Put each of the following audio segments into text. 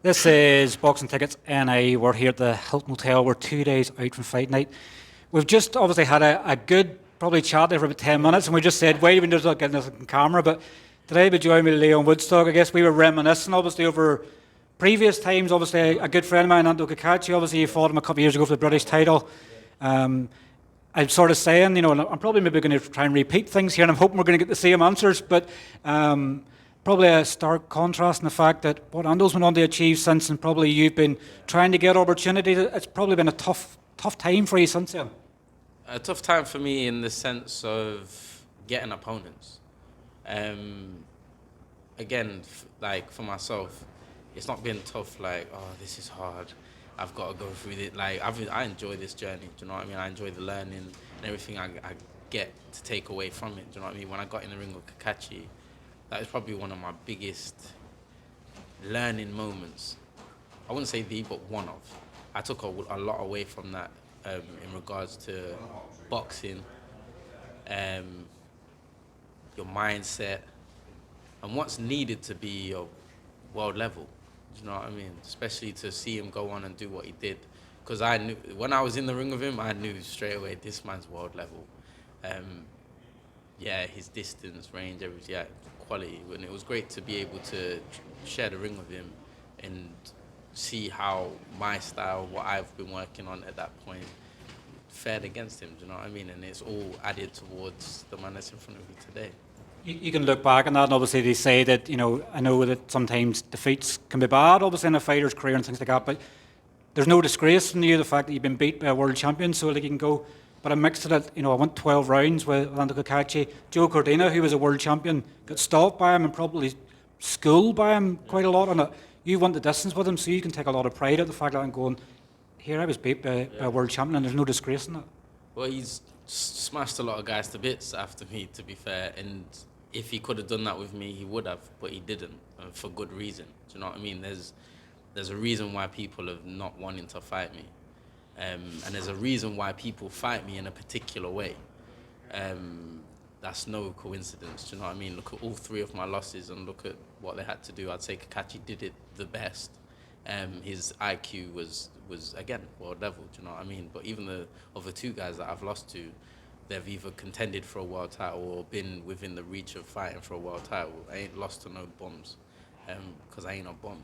This is Boxing Tickets NI. We're here at the Hilton Hotel. We're 2 days out from fight night. We've just obviously had a good probably chat there for about 10 minutes, and we just said, why do we just not getting this on camera? But today we joined with Lyon Woodstock. I guess we were reminiscing obviously over previous times. Obviously a good friend of mine, Anto Kakachi, obviously he fought him a couple of years ago for the British title. I'm sort of saying, and I'm probably maybe going to try and repeat things here, and I'm hoping we're going to get the same answers, but probably a stark contrast in the fact that what Ando's been on to achieve since, and probably you've been trying to get opportunity. It's probably been a tough time for you since then. A tough time for me in the sense of getting opponents. Again, like for myself, it's not been tough like, oh, this is hard, I've got to go through it. Like, I enjoy this journey, do you know what I mean? I enjoy the learning and everything I get to take away from it, do you know what I mean? When I got in the ring with Kakachi, that was probably one of my biggest learning moments. I wouldn't say the, but one of. I took a lot away from that in regards to boxing, your mindset, and what's needed to be a world level. Do you know what I mean? Especially to see him go on and do what he did. Because I knew, when I was in the ring with him, I knew straight away, this man's world level. Yeah, his distance, range, everything, yeah, quality. And it was great to be able to share the ring with him and see how my style, what I've been working on at that point, fared against him, do you know what I mean? And it's all added towards the man that's in front of me today. You can look back on that, and obviously they say that, I know that sometimes defeats can be bad, obviously, in a fighter's career and things like that, but there's no disgrace in you, the fact that you've been beat by a world champion, so like you can go. But I mixed it, I went 12 rounds with Anto Kakachi. Joe Cordina, who was a world champion, got stopped by him and probably schooled by him quite a lot on it. You went the distance with him, so you can take a lot of pride at the fact that I'm going, here I was beat by a world champion, and there's no disgrace in that. Well, he's smashed a lot of guys to bits after me, to be fair, and if he could have done that with me, he would have, but he didn't, and for good reason. Do you know what I mean? There's a reason why people have not wanting to fight me. And there's a reason why people fight me in a particular way. That's no coincidence, do you know what I mean? Look at all three of my losses and look at what they had to do. I'd say Kakachi did it the best. His IQ was again, world level, do you know what I mean? But even the other two guys that I've lost to, they've either contended for a world title or been within the reach of fighting for a world title. I ain't lost to no bums, because I ain't a bum.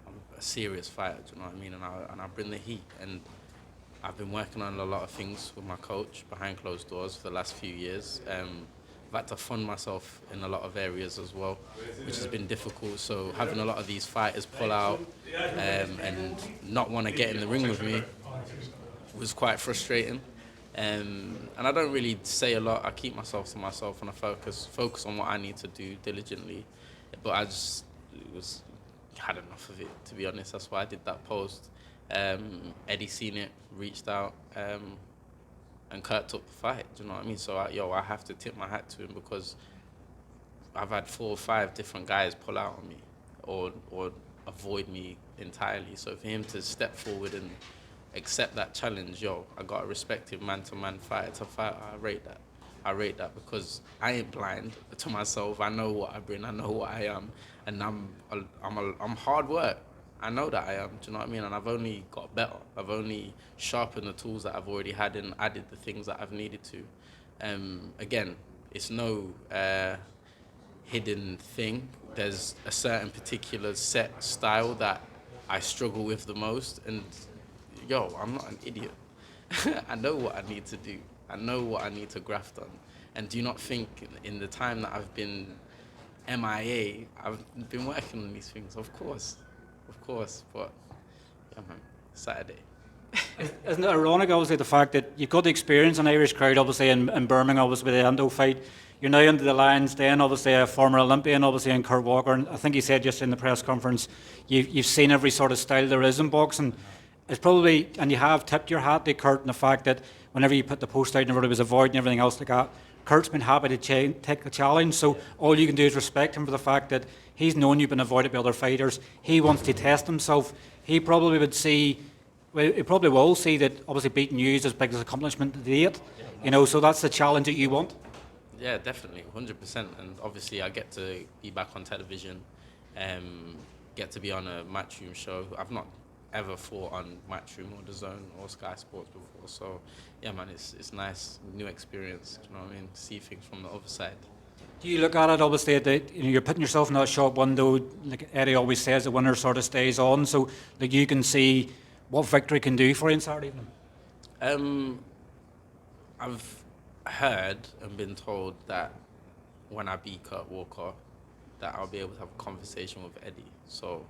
I'm a serious fighter, do you know what I mean? And I bring the heat. And I've been working on a lot of things with my coach behind closed doors for the last few years. I've had to fund myself in a lot of areas as well, which has been difficult. So having a lot of these fighters pull out and not want to get in the ring with me was quite frustrating. And I don't really say a lot. I keep myself to myself and I focus on what I need to do diligently. But I just had enough of it, to be honest. That's why I did that post. Eddie seen it, reached out, and Kurt took the fight. Do you know what I mean? So I have to tip my hat to him, because I've had 4 or 5 different guys pull out on me or avoid me entirely. So for him to step forward and accept that challenge, I got a respective man-to-man fighter to fight. I rate that because I ain't blind to myself. I know what I bring. I know what I am, and I'm hard work. I know that I am, do you know what I mean? And I've only got better. I've only sharpened the tools that I've already had and added the things that I've needed to. Again, it's no hidden thing. There's a certain particular set style that I struggle with the most, and I'm not an idiot. I know what I need to do. I know what I need to graft on. And do you not think in the time that I've been MIA, I've been working on these things? Of course, but yeah, man, Saturday. Isn't it ironic, obviously, the fact that you've got the experience in Irish crowd, obviously, in Birmingham, obviously, with the Ando fight. You're now into the Lions Den, obviously, a former Olympian, obviously, in Kurt Walker. And I think he said just in the press conference, you've seen every sort of style there is in boxing. It's probably, and you have tipped your hat to Kurt in the fact that whenever you put the post out and everybody was avoiding everything else like that, Kurt's been happy to take the challenge. So all you can do is respect him for the fact that he's known you've been avoided by other fighters. He wants to test himself. He probably would see, well, he probably will see that obviously beating you is as big as accomplishment to date. So that's the challenge that you want. Yeah, definitely, 100%. And obviously I get to be back on television. get to be on a matchroom show. I've not ever fought on matchroom or dazn or Sky Sports before, so yeah, man, it's nice, new experience. Do you know what I mean? See things from the other side. Do you look at it, obviously, that you're putting yourself in that shop window, like Eddie always says, the winner sort of stays on, so like you can see what victory can do for you on Saturday evening? I've heard and been told that when I beat Kurt Walker, that I'll be able to have a conversation with Eddie. So,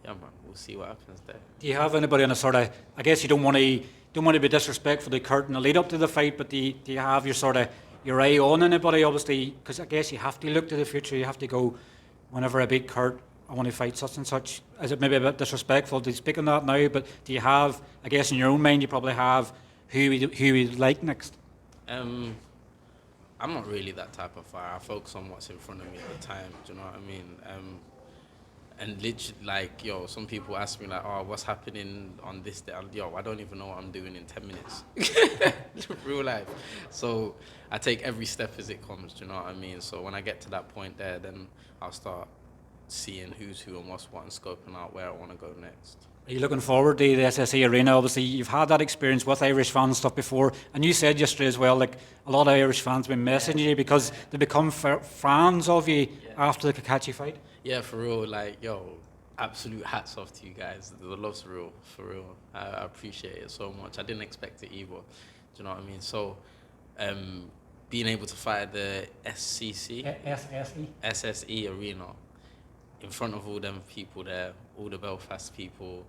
yeah, man, we'll see what happens there. Do you have anybody on a sort of, I guess you don't want to be disrespectful to Kurt in the lead up to the fight, but do you have your sort of, your eye on anybody, obviously, because I guess you have to look to the future, you have to go, whenever I beat Kurt, I want to fight such and such. Is it maybe a bit disrespectful to speak on that now, but do you have, I guess in your own mind, you probably have who you'd like next? I'm not really that type of fighter. I focus on what's in front of me at the time, do you know what I mean? And literally, like, yo, some people ask me, like, oh, what's happening on this day? Yo, I don't even know what I'm doing in 10 minutes. Real life. So I take every step as it comes, do you know what I mean? So when I get to that point there, then I'll start seeing who's who and what's what and scoping out where I want to go next. Are you looking forward to the SSE Arena? Obviously, you've had that experience with Irish fans stuff before, and you said yesterday as well, like, a lot of Irish fans have been messaging you because they become fans of you after the Kakachi fight. Yeah, for real. Like, yo, absolute hats off to you guys. The love's real, for real. I appreciate it so much. I didn't expect it either. Do you know what I mean? So, being able to fight at the SSE Arena in front of all them people there, all the Belfast people,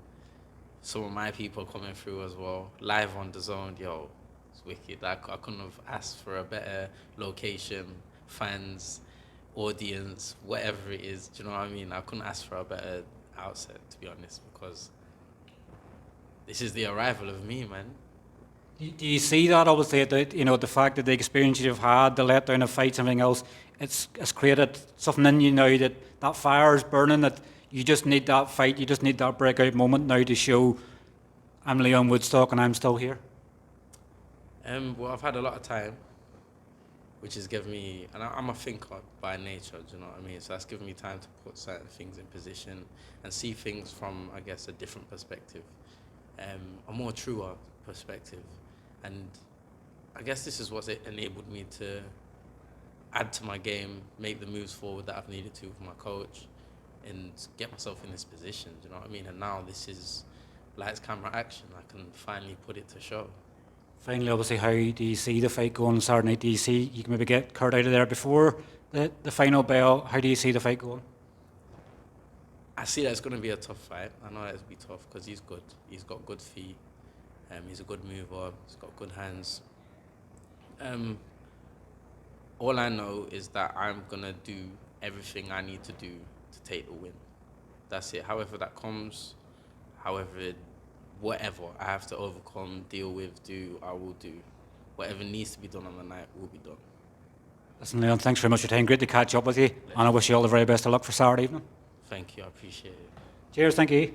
some of my people coming through as well, live on dazn, yo, it's wicked. I couldn't have asked for a better location, fans, audience, whatever it is, do you know what I mean? I couldn't ask for a better outset, to be honest, because this is the arrival of me, man. Do you see that, obviously, the fact that the experience you've had, the letdown of fights, everything else, it's created something in you now that fire is burning, that you just need that fight, you just need that breakout moment now to show I'm Lyon Woodstock and I'm still here? Well, I've had a lot of time, which has given me, and I'm a thinker by nature, do you know what I mean? So that's given me time to put certain things in position and see things from, I guess, a different perspective, a more truer perspective. And I guess this is what's enabled me to add to my game, make the moves forward that I've needed to with my coach, and get myself in this position, do you know what I mean? And now this is lights, camera, action. I can finally put it to show. Finally, obviously, how do you see the fight going on Saturday night? Do you see you can maybe get Kurt out of there before the final bell? How do you see the fight going? I see that it's going to be a tough fight. I know that it'll be tough because he's good. He's got good feet. He's a good mover. He's got good hands. All I know is that I'm going to do everything I need to do to take the win. That's it. However that comes, whatever I have to overcome, deal with, I will do. Whatever needs to be done on the night will be done. Listen, Leon, thanks very much for your time. Great to catch up with you. And I wish you all the very best of luck for Saturday evening. Thank you. I appreciate it. Cheers. Thank you.